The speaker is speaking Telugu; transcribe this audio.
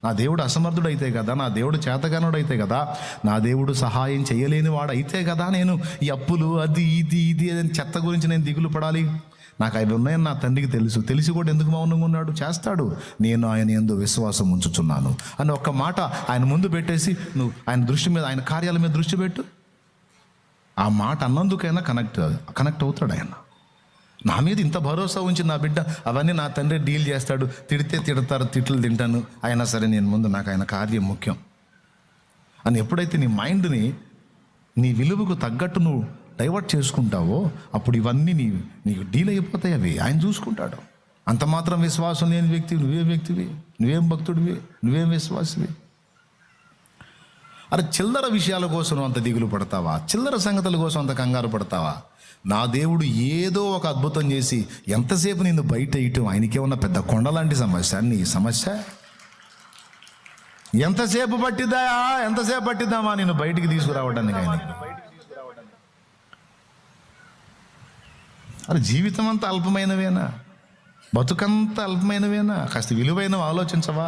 నా దేవుడు అసమర్థుడైతే కదా, నా దేవుడు చేతగానుడైతే కదా, నా దేవుడు సహాయం చేయలేని వాడు అయితే కదా నేను ఈ అప్పులు అది ఇది అని చెత్త గురించి నేను దిగులు పడాలి. నాకు అవి ఉన్నాయని నా తండ్రికి తెలిసి కూడా ఎందుకు మౌనంగా ఉన్నాడు? చేస్తాడు. నేను ఆయన యందు విశ్వాసం ఉంచుచున్నాను అని ఒక్క మాట ఆయన ముందు పెట్టేసి నువ్వు ఆయన దృష్టి మీద, ఆయన కార్యాల మీద దృష్టి పెట్టు. ఆ మాట అన్నందుకైనా కనెక్ట్ అవుతాడు ఆయన. నా మీద ఇంత భరోసా ఉంచి నా బిడ్డ అవన్నీ నా తండ్రి డీల్ చేస్తాడు, తిడతారు, తిట్లు తింటాను, అయినా సరే నేను ముందు నాకు ఆయన కార్యం ముఖ్యం అని ఎప్పుడైతే నీ మైండ్ని నీ విలువకు తగ్గట్టు నువ్వు డైవర్ట్ చేసుకుంటావో అప్పుడు ఇవన్నీ నీకు డీల్ అయిపోతాయి. అవి ఆయన చూసుకుంటాడు. అంత మాత్రం విశ్వాసం లేని వ్యక్తివి నువ్వేం వ్యక్తివి? నువ్వేం భక్తుడివి? నువ్వేం విశ్వాసివి? అరే చిల్లర విషయాల కోసం అంత దిగులు పడతావా? చిల్లర సంగతుల కోసం అంత కంగారు పడతావా? నా దేవుడు ఏదో ఒక అద్భుతం చేసి ఎంతసేపు నిన్ను బయట ఇయటం ఆయనకే ఉన్న పెద్ద కొండలాంటి సమస్య. నీ సమస్య ఎంతసేపు పట్టిద్దామా నిన్ను బయటికి తీసుకురావడానికి ఆయన? అరే జీవితం అంతా అల్పమైనవేనా? బతుకంతా అల్పమైనవేనా? కాస్త విలువైనవి ఆలోచించవా?